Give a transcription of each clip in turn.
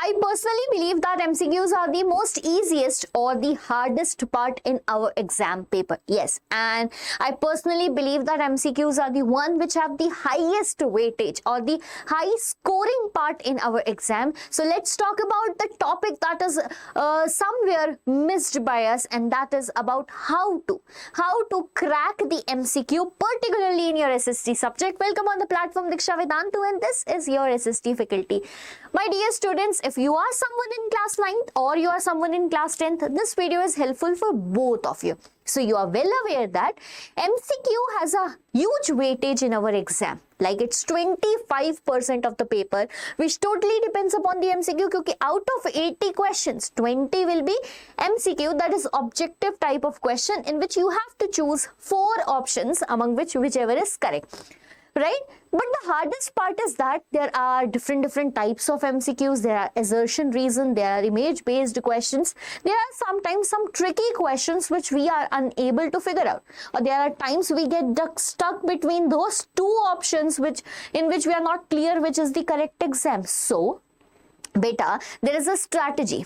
I personally believe that MCQs are the most easiest or the hardest part in our exam paper. Yes, and I personally believe that MCQs are the one which have the highest weightage or the high scoring part in our exam. So let's talk about the topic that is somewhere missed by us, and that is about how to crack the MCQ, particularly in your SST subject. Welcome on the platform, Diksha Vedantu, and this is your SST faculty. My dear students, if you are someone in class 9th or you are someone in class 10th, this video is helpful for both of you. So you are well aware that MCQ has a huge weightage in our exam. Like it's 25% of the paper, which totally depends upon the MCQ. Because out of 80 questions, 20 will be MCQ, that is objective type of question, in which you have to choose 4 options, among which whichever is correct. Right? But the hardest part is that there are different types of MCQs. There are assertion reason, there are image based questions. There are sometimes some tricky questions which we are unable to figure out. Or there are times we get stuck between those 2 options in which we are not clear which is the correct exam. So, beta, there is a strategy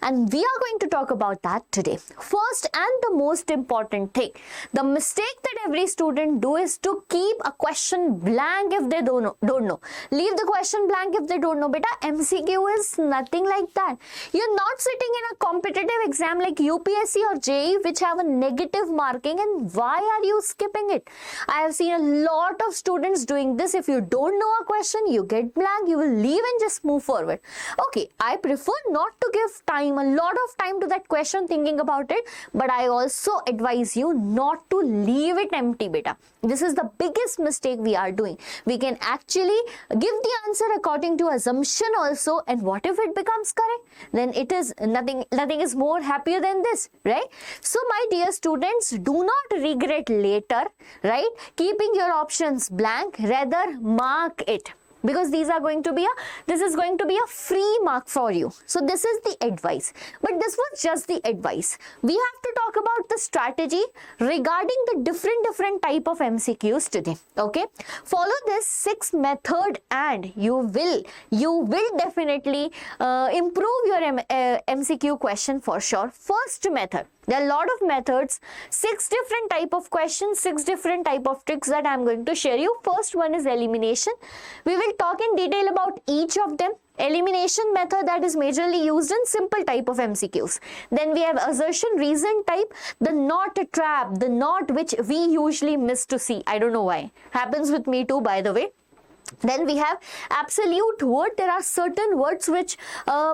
and we are going to talk about that today. First and the most important thing, the mistake that every student do is to keep a question blank if they don't know. Leave the question blank if they don't know. Beta, MCQ is nothing like that. You're not sitting in a competitive exam like UPSC or JEE which have a negative marking, and why are you skipping it? I have seen a lot of students doing this. If you don't know a question, you get blank, you will leave and just move forward. Okay, I prefer not to give a lot of time to that question thinking about it, but I also advise you not to leave it empty, beta. This is the biggest mistake we are doing. We can actually give the answer according to assumption also, and what if it becomes correct? Then it is nothing is more happier than this, right? So my dear students, do not regret later, right? Keeping your options blank, rather mark it. Because this is going to be a free mark for you. So this is the advice. But this was just the advice. We have to talk about the strategy regarding the different type of MCQs today. Okay. Follow this 6 method and you will definitely improve your MCQ question for sure. First method. There are a lot of methods, 6 different type of questions, 6 different type of tricks that I am going to share you. First one is elimination. We will talk in detail about each of them. Elimination method, that is majorly used in simple type of MCQs. Then we have assertion reason type, the not trap, the not which we usually miss to see. I don't know why. Happens with me too, by the way. Then we have absolute word. There are certain words which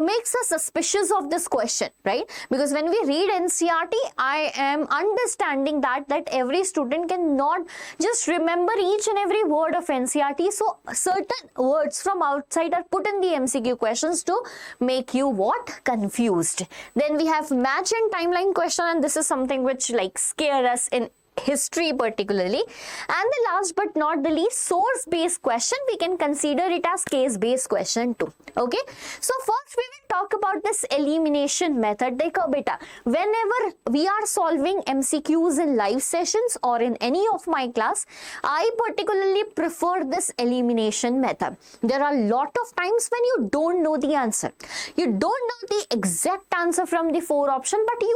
makes us suspicious of this question, right? Because when we read NCERT, I am understanding that every student cannot just remember each and every word of NCERT. So certain words from outside are put in the MCQ questions to make you what? Confused. Then we have match and timeline question, and this is something which like scare us in history particularly. And the last but not the least, source based question, we can consider it as case based question too. Okay, so first we will talk about this elimination method. Dekho beta, whenever we are solving MCQs in live sessions or in any of my class, I particularly prefer this elimination method. There are a lot of times when you don't know the answer, you don't know the exact answer from the 4 options, but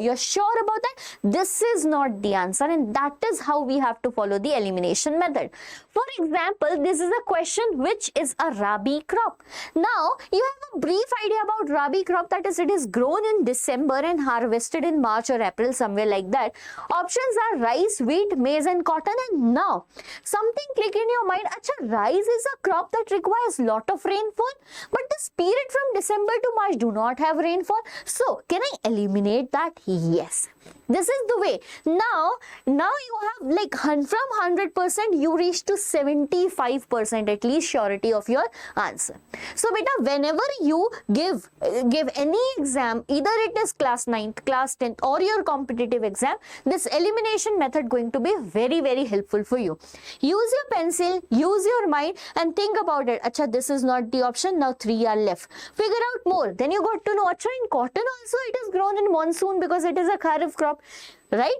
you're sure about that this is not the answer, and that is how we have to follow the elimination method. For example, this is a question which is a rabi crop. Now you have a brief idea about rabi crop, that is it is grown in December and harvested in March or April, somewhere like that. Options are rice, wheat, maize and cotton. And now something click in your mind, acha, rice is a crop that requires lot of rainfall, but this period from December to March do not have rainfall. So can I eliminate that? Yes. This is the way. Now you have like from 100% you reach to 75% at least surety of your answer. So beta, whenever you give any exam, either it is class 9th, class 10th or your competitive exam, this elimination method going to be very helpful for you. Use your pencil, use your mind and think about it. Acha, this is not the option. Now 3 are left. Figure out more. Then you got to know, acha, in cotton also it is grown in monsoon because it is a kharif crop, right?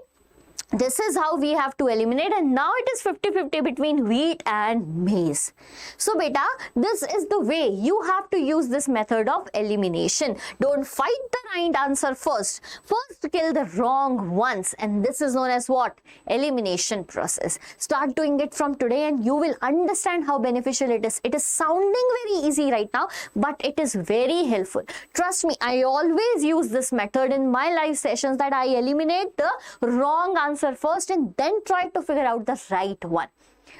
This is how we have to eliminate, and now it is 50-50 between wheat and maize. So beta, this is the way you have to use this method of elimination. Don't fight the right answer first. First kill the wrong ones, and this is known as what? Elimination process. Start doing it from today and you will understand how beneficial it is. It is sounding very easy right now, but it is very helpful. Trust me, I always use this method in my live sessions, that I eliminate the wrong answer first and then try to figure out the right one.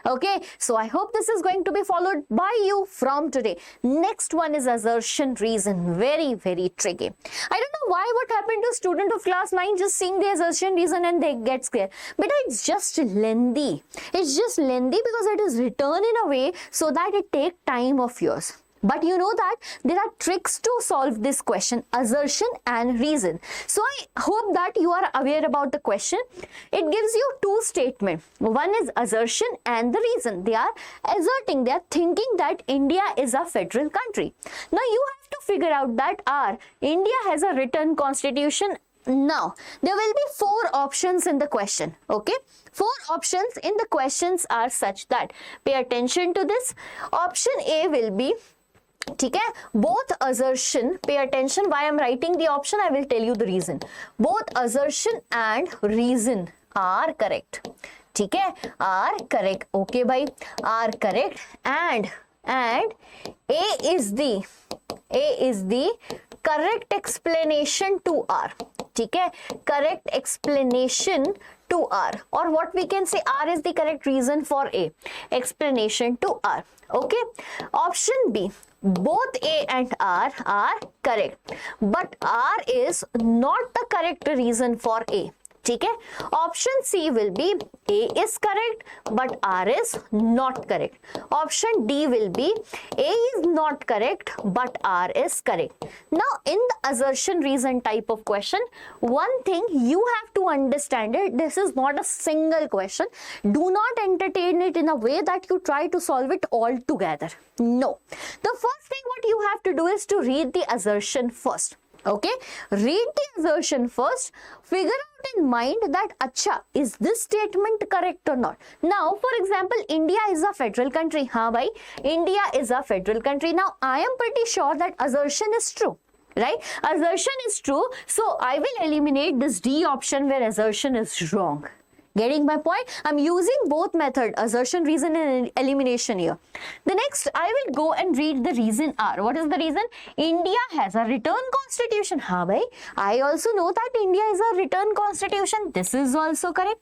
Okay, so I hope this is going to be followed by you from today. Next one is assertion reason. Very, very tricky. I don't know what happened to student of class 9 just seeing the assertion reason and they get scared. But it's just lengthy. It's just lengthy because it is written in a way so that it takes time of yours. But you know that there are tricks to solve this question, assertion and reason. So I hope that you are aware about the question. It gives you two statements. One is assertion and the reason. They are asserting, they are thinking that India is a federal country. Now you have to figure out that India has a written constitution. Now, there will be 4 options in the question, okay? 4 options in the questions are such that, pay attention to this. Option A will be, ठीक है, both assertion, pay attention why I am writing the option, I will tell you the reason. Both assertion and reason are correct. ठीक है, are correct. Okay bhai, are correct, and A is the correct explanation to R. ठीक है, correct explanation to R, or what we can say, R is the correct reason for A, explanation to R. Okay, option B, both A and R are correct, but R is not the correct reason for A. ठीक है, option C will be A is correct but R is not correct. Option D will be A is not correct but R is correct. Now in the assertion reason type of question, one thing you have to understand it, this is not a single question. Do not entertain it in a way that you try to solve it all together. No. The first thing what you have to do is to read the assertion first. Okay, read the assertion first, figure out in mind that acha, is this statement correct or not. Now for example, India is a federal country. Haan bhai, India is a federal country. Now I am pretty sure that assertion is true, right? Assertion is true, so I will eliminate this D option where assertion is wrong. Getting my point? I'm using both method, assertion, reason and elimination here. The next, I will go and read the reason R. What is the reason? India has a written constitution. Haan bhai, I also know that India is a written constitution. This is also correct.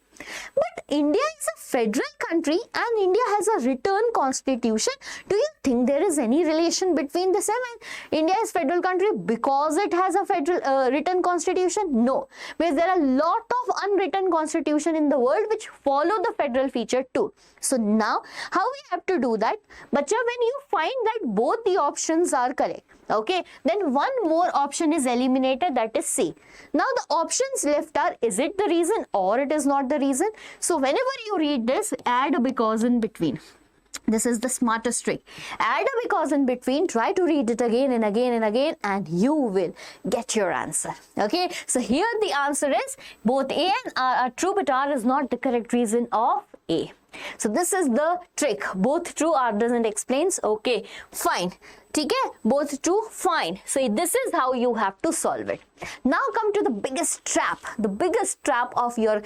But India is a federal country and India has a written constitution. Do you think there is any relation between the same? And India is federal country because it has a federal written constitution? No, because there are a lot of unwritten constitution in the world which follow the federal feature too. So now how we have to do that? Bacha, when you find that both the options are correct, okay, then one more option is eliminated, that is C. Now the options left are, is it the reason or it is not the reason? So whenever you read this, add a because in between. This is the smartest trick. Add a because in between, try to read it again and again and again, and you will get your answer. Okay, so here the answer is both A and R are true, but R is not the correct reason of A. So this is the trick. Both true, R doesn't explains. Okay, fine. ठीक है, both true, fine. So this is how you have to solve it. Now come to the biggest trap of your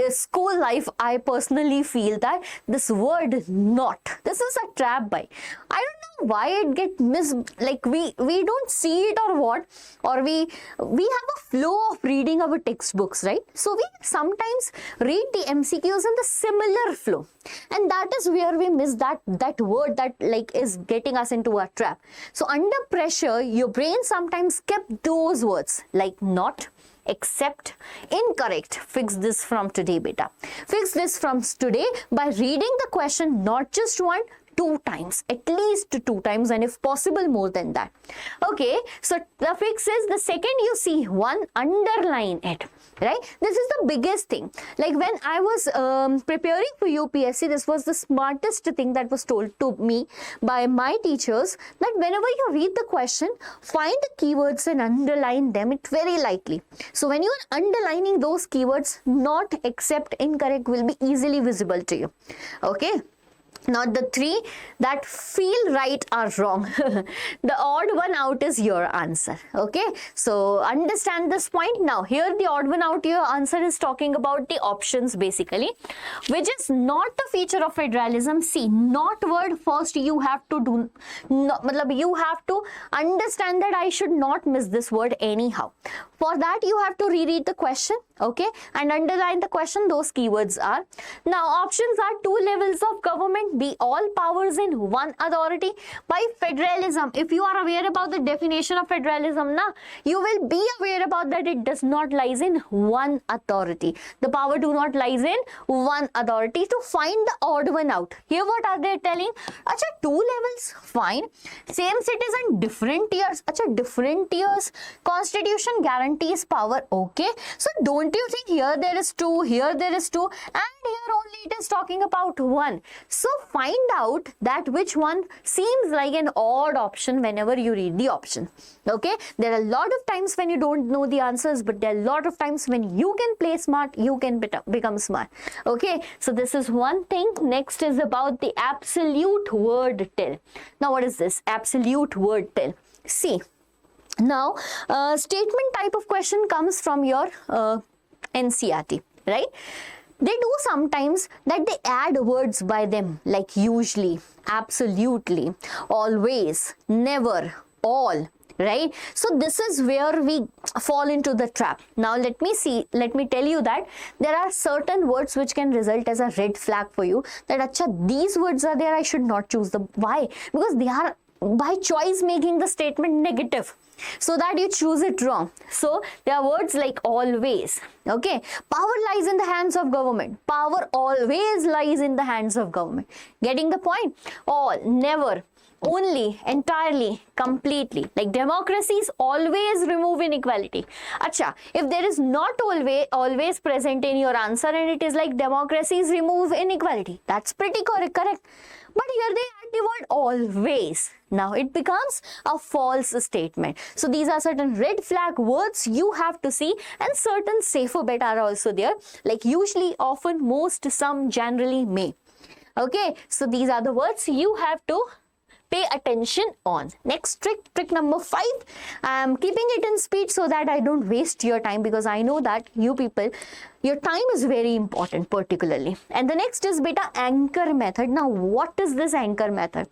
school life. I personally feel that this word not, this is a trap by. I don't know why it get missed, like we don't see it or what, or we have a flow of reading our textbooks, right? So we sometimes read the MCQs in the similar flow, and that is where we miss that word that like is getting us into a trap. So under pressure, your brain sometimes kept those words like not, except, incorrect. Fix this from today, beta. Fix this from today by reading the question not just one, 2 times, at least 2 times, and if possible more than that. Okay, so the fix is the second you see one, underline it, right? This is the biggest thing. Like when I was preparing for UPSC, this was the smartest thing that was told to me by my teachers, that whenever you read the question, find the keywords and underline them it very lightly. So when you are underlining those keywords, not except incorrect will be easily visible to you. Okay, not the 3 that feel right are wrong. The odd one out is your answer. Okay, so understand this point. Now here the odd one out, your answer is talking about the options basically, which is not a feature of federalism. See, not word first you have to do, no, you have to understand that I should not miss this word anyhow. For that you have to reread the question, okay, and underline the question. Those keywords are, now options are 2 levels of government, be all powers in one authority. By federalism, if you are aware about the definition of federalism, na, you will be aware about that it does not lies in one authority. The power do not lies in one authority. To find the odd one out, here what are they telling? Acha, 2 levels, fine. Same citizen, different years. Acha, different years. Constitution guarantees power. Okay, so don't you think here there is 2, here there is 2, and here only it is talking about 1. So find out that which one seems like an odd option whenever you read the option. Okay, there are a lot of times when you don't know the answers, but there are a lot of times when you can play smart, you can become smart. Okay, so this is one thing. Next is about the absolute word tell. Now what is this absolute word tell? See, now statement type of question comes from your NCRT, right? They do sometimes that they add words by them, like usually, absolutely, always, never, all, right? So this is where we fall into the trap. Now let me tell you that there are certain words which can result as a red flag for you, that acha, these words are there, I should not choose them. Why? Because they are by choice making the statement negative, so that you choose it wrong. So there are words like always. Okay, power lies in the hands of government. Power always lies in the hands of government. Getting the point? All, never, only, entirely, completely. Like democracies always remove inequality. Acha, if there is not always present in your answer and it is like democracies remove inequality, that's pretty correct. But here they add the word always. Now it becomes a false statement. So these are certain red flag words you have to see, and certain safer bet are also there, like usually, often, most, some, generally, may. Okay, so these are the words you have to pay attention on. Next trick number 5. I am keeping it in speed so that I don't waste your time, because I know that you people, your time is very important particularly. And the next is beta anchor method. Now what is this anchor method?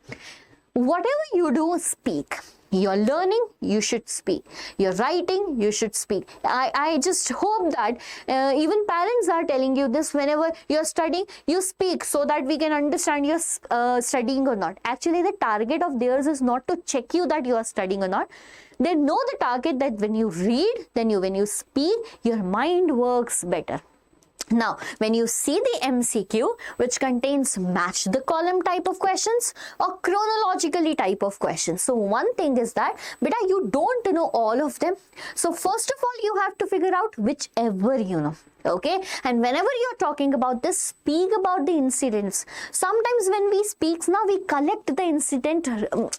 Whatever you do, speak. You're learning, you should speak. You're writing, you should speak. I just hope that even parents are telling you this, whenever you're studying, you speak, so that we can understand you're studying or not. Actually, the target of theirs is not to check you that you are studying or not. They know the target that when you read, then when you speak, your mind works better. Now, when you see the MCQ, which contains match the column type of questions or chronologically type of questions. So one thing is that, beta, you don't know all of them. So first of all, you have to figure out whichever you know. Okay, and whenever you're talking about this, speak about the incidents. Sometimes when we speak, now we collect the incident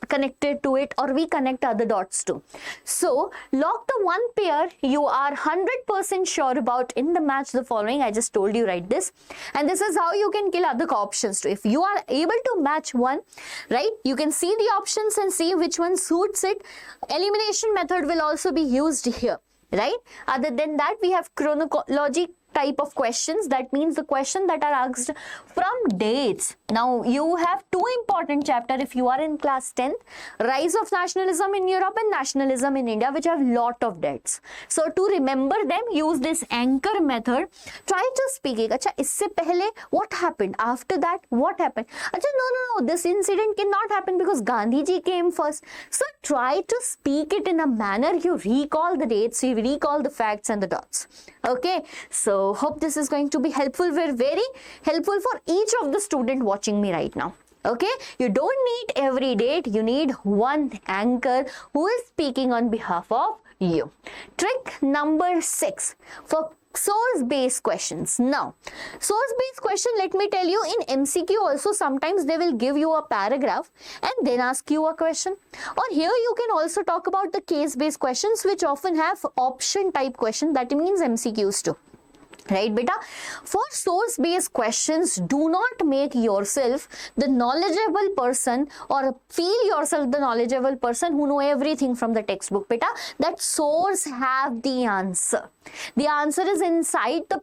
connected to it, or we connect other dots too. So lock the one pair you are 100% sure about in the match the following. I just told you, write this, and this is how you can kill other options too. If you are able to match one, right, you can see the options and see which one suits it. Elimination method will also be used here. Right? Other than that, we have chronology type of questions. That means the question that are asked from dates. Now, you have 2 important chapters if you are in class 10th, Rise of Nationalism in Europe and Nationalism in India, which have lot of dates. So, to remember them, use this anchor method. Try to speak it. Acha, isse pehle what happened? After that, what happened? Acha, no, this incident cannot happen because Gandhi ji came first. So, try to speak it in a manner you recall the dates, you recall the facts and the dots. Okay, so hope this is going to be helpful. Very helpful for each of the student watching me right now. Okay, you don't need every date, you need one anchor who is speaking on behalf of you. Trick number 6 for source-based questions. Now, source-based question, let me tell you, in MCQ also sometimes they will give you a paragraph and then ask you a question. Or here you can also talk about the case-based questions which often have option type question, that means MCQs too. Right, beta? For source-based questions, do not make yourself the knowledgeable person or feel yourself the knowledgeable person who know everything from the textbook, beta. That source have the answer. The answer is inside the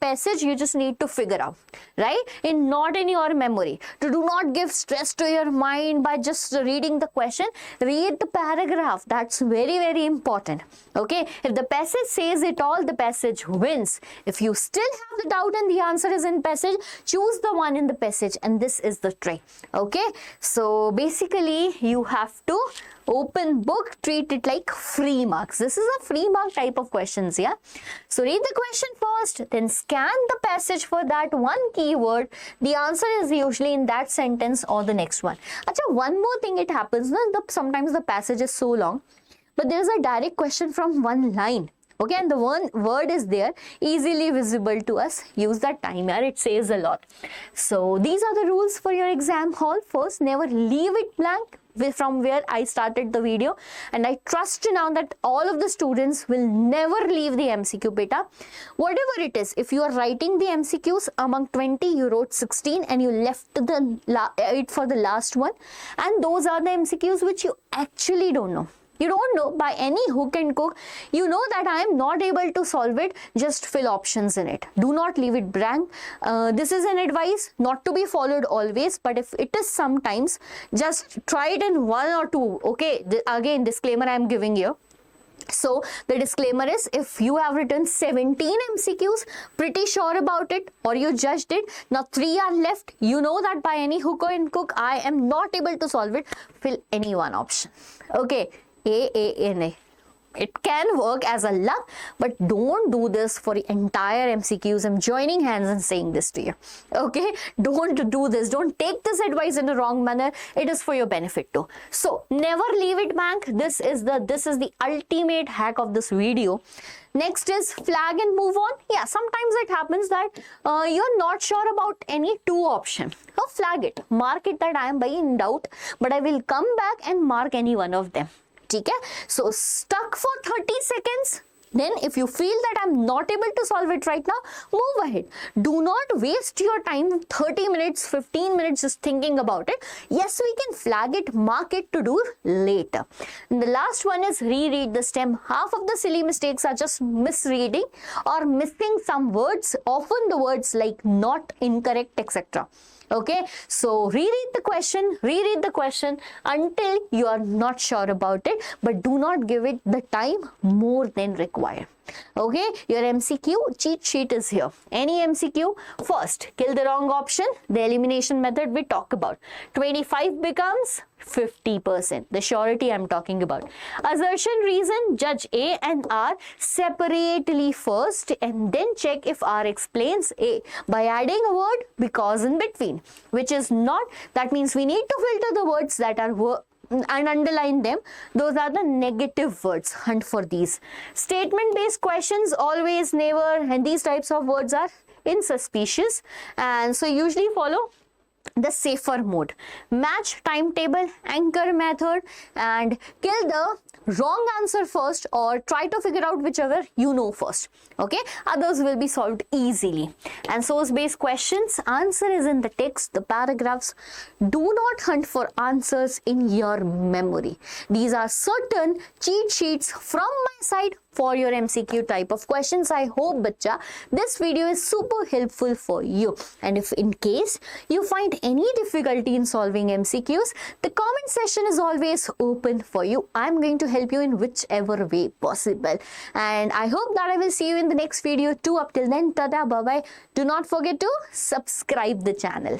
passage. You just need to figure out, right? Not in your memory. Do not give stress to your mind by just reading the question. Read the paragraph. That's very, very important. Okay. If the passage says it all, the passage wins. If you still have the doubt and the answer is in passage, choose the one in the passage, and this is the trick. Okay. So basically, you have to open book, treat it like free marks. This is a free mark type of questions, yeah. So read the question first, then scan the passage for that one keyword. The answer is usually in that sentence or the next one. Achha, one more thing it happens, sometimes the passage is so long, but there is a direct question from one line. Okay, and the one word is there, easily visible to us. Use that timer, it saves a lot. So these are the rules for your exam hall. First, never leave it blank from where I started the video, and I trust now that all of the students will never leave the MCQ beta. Whatever it is, if you are writing the MCQs among 20, you wrote 16 and you left it for the last one, and those are the MCQs which you actually don't know. You don't know by any hook and crook. You know that I am not able to solve it. Just fill options in it. Do not leave it blank. This is an advice not to be followed always, but if it is sometimes, just try it in one or two. Okay, again, disclaimer I am giving you. So the disclaimer is, if you have written 17 MCQs, pretty sure about it, or you judged it, now 3 are left, you know that by any hook and crook I am not able to solve it, fill any one option. Okay. A. It can work as a luck, but don't do this for the entire MCQs. I'm joining hands and saying this to you. Okay, don't do this. Don't take this advice in the wrong manner. It is for your benefit too. So never leave it blank. This is the ultimate hack of this video. Next is flag and move on. Yeah, sometimes it happens that you're not sure about any two option. So flag it, mark it that I am in doubt, but I will come back and mark any one of them. Okay? So stuck for 30 seconds. Then if you feel that I'm not able to solve it right now, move ahead. Do not waste your time 30 minutes, 15 minutes just thinking about it. Yes, we can flag it, mark it to do later. And the last one is reread the stem. Half of the silly mistakes are just misreading or missing some words, often the words like not, incorrect, etc. Okay, so reread the question until you are not sure about it, but do not give it the time more than required. Okay, your MCQ cheat sheet is here. Any MCQ, first, kill the wrong option. The elimination method we talk about. 25 becomes 50%. The surety I'm talking about. Assertion, reason, judge A and R separately first and then check if R explains A by adding a word because in between, which is not. That means we need to filter the words that are and underline them. Those are the negative words. Hunt for these. Statement based questions, always, never, and these types of words are insuspicious, and so usually follow the safer mode. Match timetable, anchor method, and kill the wrong answer first, or try to figure out whichever you know first. Okay, others will be solved easily. And source based questions, answer is in the text, the paragraphs. Do not hunt for answers in your memory. These are certain cheat sheets from my side for your MCQ type of questions. I hope, bacha, this video is super helpful for you. And if in case you find any difficulty in solving MCQs, the comment section is always open for you. I'm going to help you in whichever way possible. And I hope that I will see you in the next video too. Up till then, tada, bye bye. Do not forget to subscribe the channel.